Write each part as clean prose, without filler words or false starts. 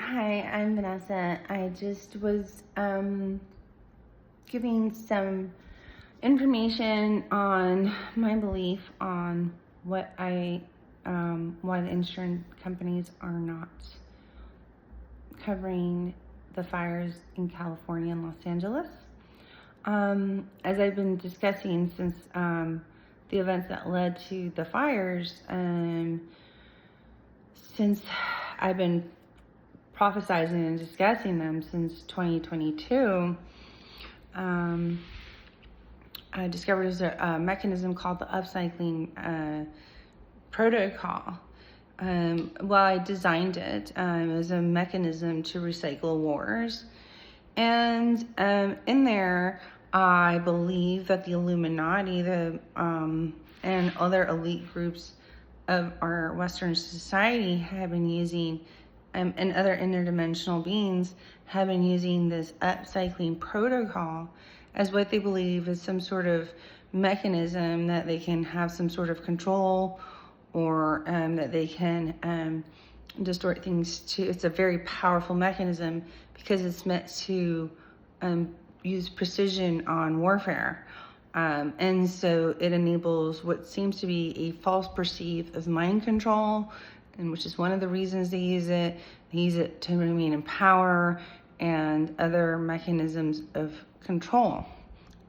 Hi, I'm Vanessa. I just was giving some information on my belief on why the insurance companies are not covering the fires in California and Los Angeles. As I've been discussing since the events that led to the fires, since I've been prophesizing and discussing them since 2022, I discovered there's a mechanism called the upcycling protocol. I designed it as a mechanism to recycle wars. And in there, I believe that the Illuminati, and other elite groups of our Western society have been using, and other interdimensional beings have been using this upcycling protocol as what they believe is some sort of mechanism that they can have some sort of control, or that they can distort things to. It's a very powerful mechanism because it's meant to use precision on warfare. And so it enables what seems to be a false perceive of mind control, and which is one of the reasons they use it. They use it to remain in power and other mechanisms of control.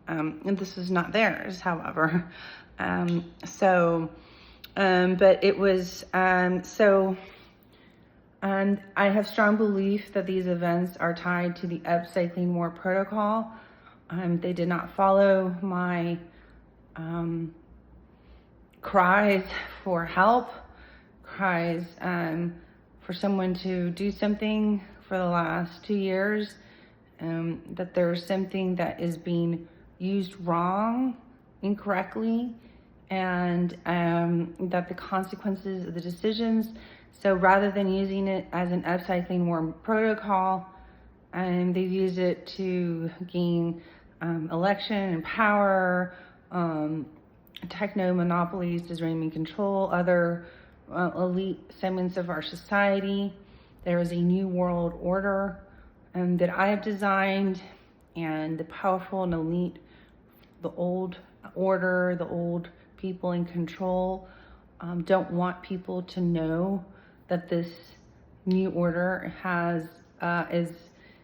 And this is not theirs, however. But it was, and I have strong belief that these events are tied to the upcycling war protocol. They did not follow my cries for help, cries for someone to do something for the last 2 years, that there's something that is being used wrong, incorrectly, and that the consequences of the decisions. So rather than using it as an upcycling war protocol, they use it to gain election and power, techno monopolies to reign and control other elite segments of our society. There is a new world order that I have designed, and the powerful and elite, the old order, the old people in control, don't want people to know that this new order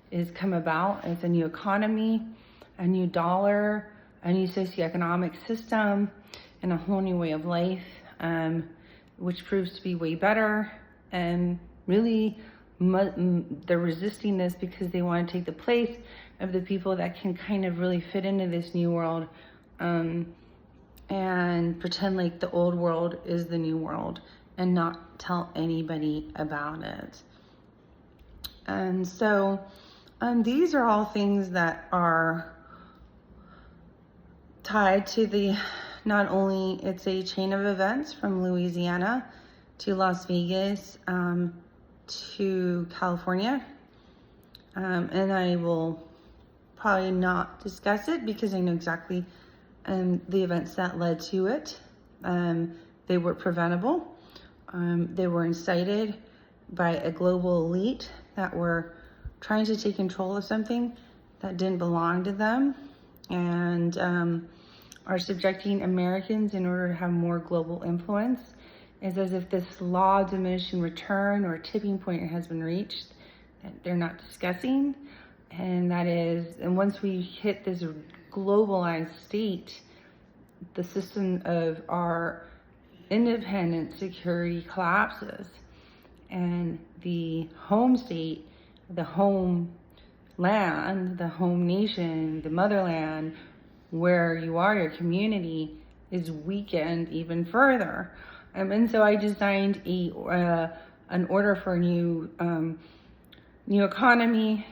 is come about. It's a new economy, a new dollar, a new socioeconomic system, and a whole new way of life, which proves to be way better. And really, they're resisting this because they want to take the place of the people that can kind of really fit into this new world, and pretend like the old world is the new world and not tell anybody about it. And so these are all things that are tied to the, not only it's a chain of events from Louisiana to Las Vegas to California, and I will probably not discuss it because I know exactly the events that led to it. They were preventable. They were incited by a global elite that were trying to take control of something that didn't belong to them, and are subjecting Americans in order to have more global influence. It's as if this law of diminishing return or tipping point has been reached that they're not discussing. And that is, and once we hit this globalized state, the system of our independent security collapses, and the home state, the home land, the home nation, the motherland, where you are, your community, is weakened even further. And so I designed an order for a new economy,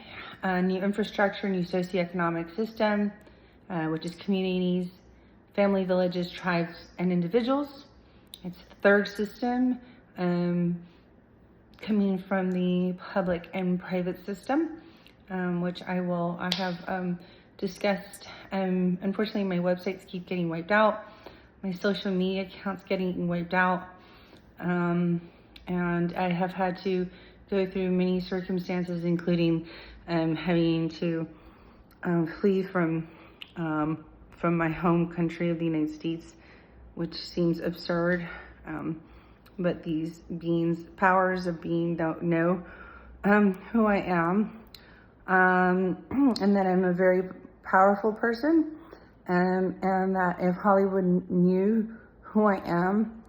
new infrastructure, new socioeconomic system, which is communities, family, villages, tribes, and individuals. It's the third system, coming from the public and private system, which I have discussed. Unfortunately, my websites keep getting wiped out. My social media accounts getting wiped out. And I have had to go through many circumstances, including having to flee from my home country of the United States, which seems absurd. But these beings, powers of being, don't know who I am, and that I'm a very powerful person, and that if Hollywood knew who I am,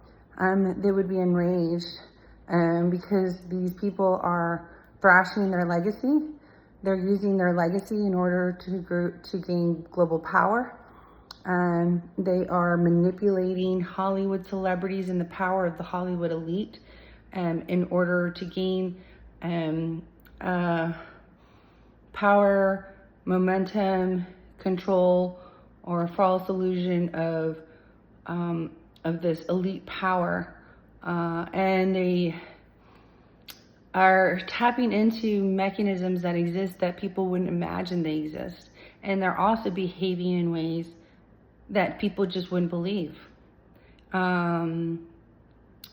they would be enraged, because these people are thrashing their legacy. They're using their legacy in order to gain global power. They are manipulating Hollywood celebrities and the power of the Hollywood elite in order to gain power, momentum, control, or false illusion of this elite power. And they are tapping into mechanisms that exist that people wouldn't imagine they exist. And they're also behaving in ways that people just wouldn't believe,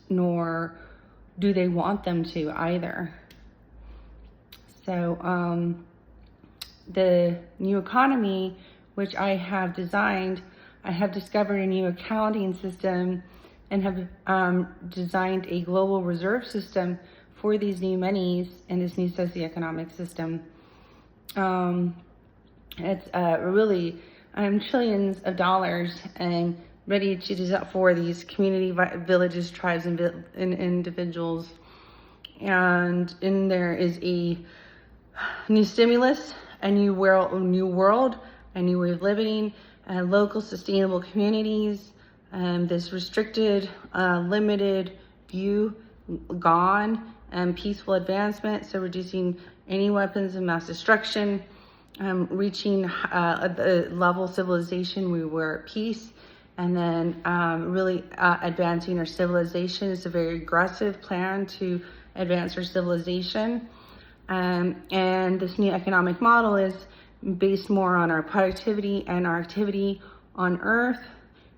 nor do they want them to either. So the new economy, which I have designed, I have discovered a new accounting system and have designed a global reserve system for these new monies and this new socioeconomic system. It's really trillions of dollars and ready to design for these community villages, tribes, and individuals. And in there is a new stimulus, a new world, a new way of living, local sustainable communities, this restricted, limited view gone, and peaceful advancement. So reducing any weapons of mass destruction, reaching the level of civilization we were at peace, and then really advancing our civilization. It's a very aggressive plan to advance our civilization. And this new economic model is based more on our productivity and our activity on Earth,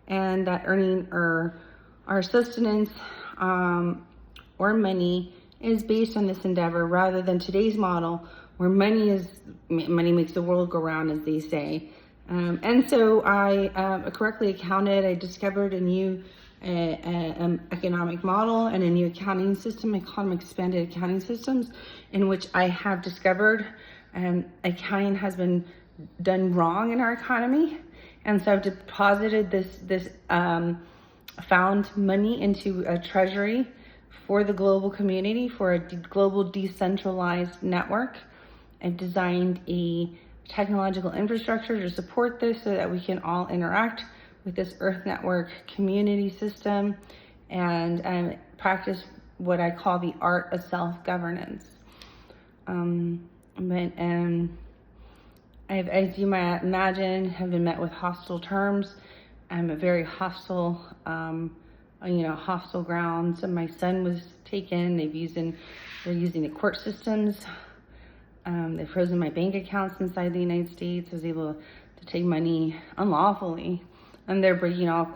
and that earning our sustenance or money is based on this endeavor, rather than today's model where money makes the world go round, as they say. And so I correctly accounted. I discovered a new economic model and a new accounting system. I call them expanded accounting systems, in which I have discovered accounting has been done wrong in our economy. And so I've deposited this found money into a treasury for the global community, for a global decentralized network. I've designed a technological infrastructure to support this so that we can all interact with this Earth Network community system and practice what I call the art of self-governance. I've, as you might imagine, have been met with hostile terms. I'm a very hostile, hostile grounds. So my son was taken. They're using the court systems. They've frozen my bank accounts inside the United States. I was able to take money unlawfully. And they're breaking off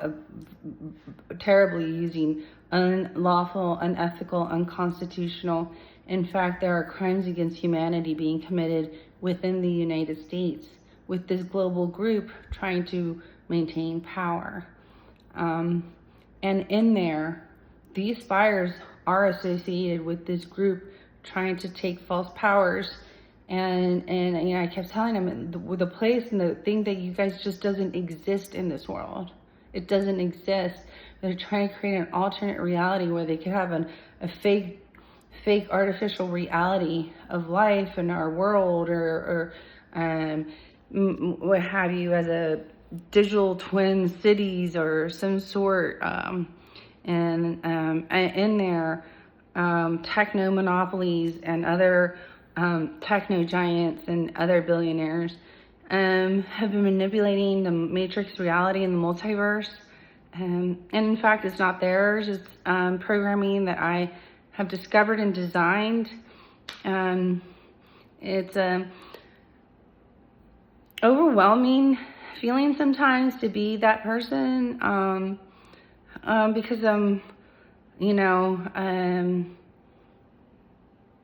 terribly, using unlawful, unethical, unconstitutional. In fact, there are crimes against humanity being committed within the United States with this global group trying to maintain power. And in there, these fires are associated with this group trying to take false powers. And I kept telling them the place and the thing that you guys just doesn't exist in this world. It doesn't exist. They're trying to create an alternate reality where they could have a fake artificial reality of life in our world, or what have you, as a digital twin cities or some sort. And in there, techno monopolies and other techno giants and other billionaires have been manipulating the matrix reality and the multiverse. And in fact, it's not theirs. It's programming that I have discovered and designed. It's overwhelming feeling sometimes to be that person, because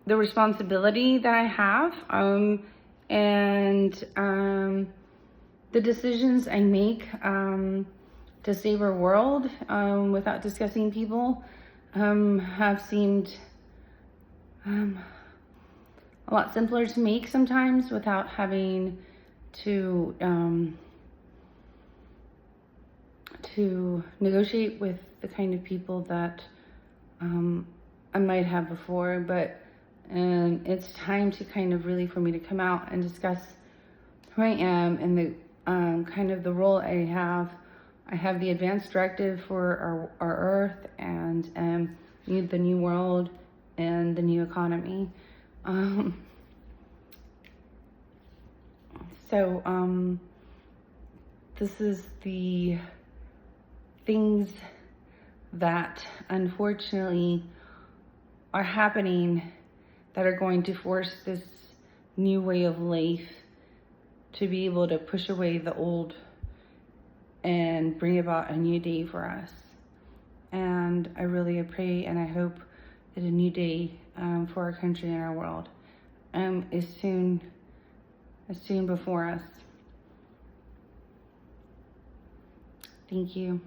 the responsibility that I have, and the decisions I make to save our world without discussing people have seemed a lot simpler to make sometimes without having to negotiate with the kind of people that I might have before. But it's time to kind of really for me to come out and discuss who I am and the kind of the role I have. I have the advanced directive for our Earth and the new world and the new economy. This is the things that unfortunately are happening that are going to force this new way of life to be able to push away the old and bring about a new day for us. And I really pray and I hope that a new day for our country and our world is soon before us. Thank you.